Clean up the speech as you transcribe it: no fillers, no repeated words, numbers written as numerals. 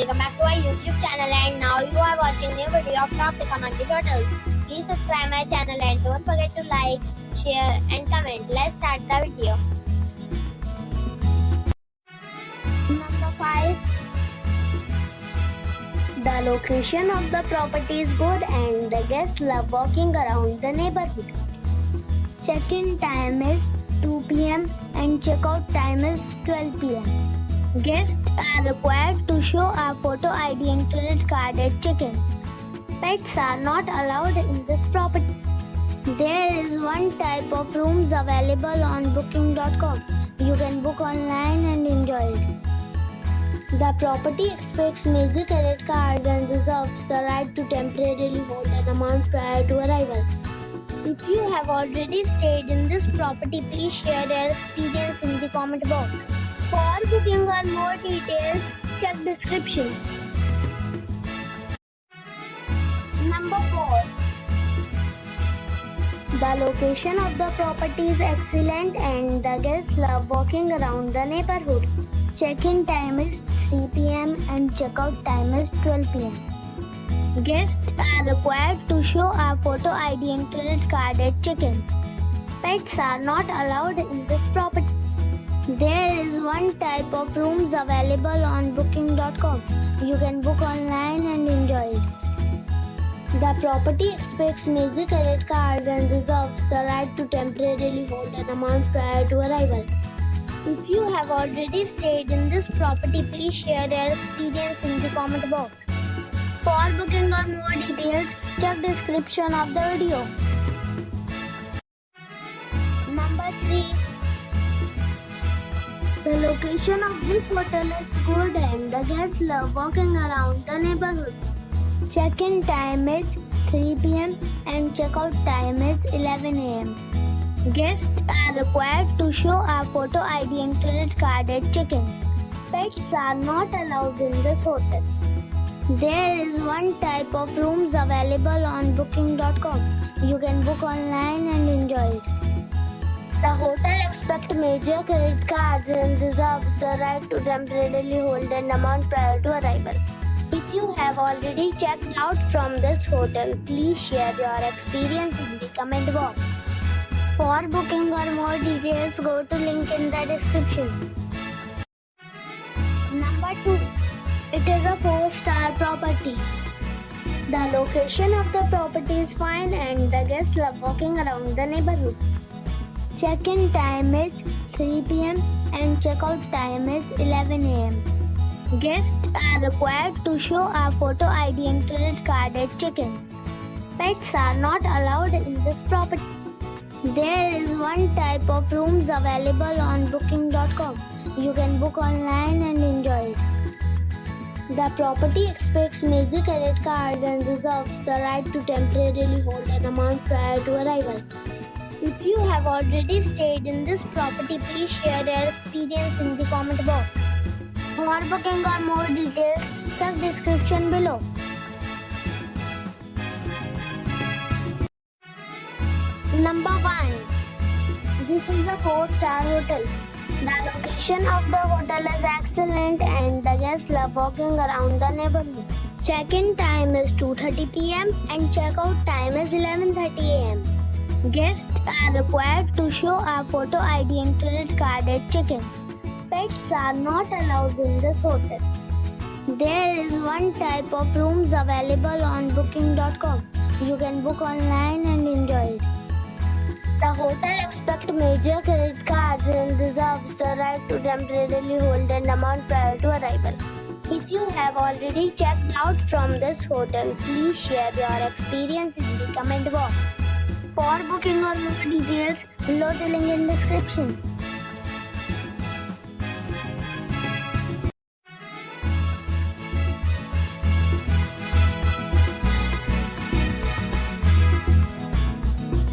welcome back to our YouTube channel, and now you are watching new video of top recommended hotels. Please subscribe my channel and don't forget to like, share and comment. Let's start the video. Number 5. The location of the property is good and the guests love walking around the neighborhood. Check-in time is 2 p.m. and check-out time is 12 p.m. Guests are required to show a photo ID and credit card at check-in. Pets are not allowed in this property. There is one type of rooms available on booking.com. You can book online and enjoy it. The property expects major credit cards and reserves the right to temporarily hold an amount prior to arrival. If you have already stayed in this property, please share your experience in the comment box. For booking or more details, check description. Number 4. The location of the property is excellent and the guests love walking around the neighborhood. Check-in time is 3 p.m. and check-out time is 12 p.m. Guests are required to show a photo ID and credit card at check-in. Pets are not allowed in this property. There is one type of rooms available on booking.com. You can book online and enjoy it. The property expects major credit cards and reserves the right to temporarily hold an amount prior to arrival. If you have already stayed in this property, please share your experience in the comment box. For booking or more details, check description of the video. Number 3. The location of this hotel is good and the guests love walking around the neighborhood. Check-in time is 3 p.m. and check-out time is 11 a.m. Guests are required to show a photo ID and credit card at check-in. Pets are not allowed in this hotel. There is one type of rooms available on booking.com. You can book online and enjoy it. The hotel expects major credit cards and reserves the right to temporarily hold an amount prior to arrival. If you have already checked out from this hotel, please share your experience in the comment box. For booking or more details, go to link in the description. Number 2. It is a 4-star property. The location of the property is fine and the guests love walking around the neighborhood. Check-in time is 3 p.m. and check-out time is 11 a.m. Guests are required to show a photo ID and credit card at check-in. Pets are not allowed in this property. There is one type of rooms available on booking.com. You can book online and enjoy it. The property expects major credit cards and reserves the right to temporarily hold an amount prior to arrival. If you have already stayed in this property, please share your experience in the comment box. For booking or more details, check description below. Number 1. This is a 4-star hotel. The location of the hotel is excellent and the guests love walking around the neighborhood. Check-in time is 2:30 p.m. and check-out time is 11:30 a.m. Guests are required to show a photo ID and credit card at check-in. Pets are not allowed in this hotel. There is one type of rooms available on booking.com. You can book online and enjoy it. The hotel expects major credit cards and reserves the right to temporarily hold an amount prior to arrival. If you have already checked out from this hotel, please share your experience in the comment box. For booking or more details, below the link in description.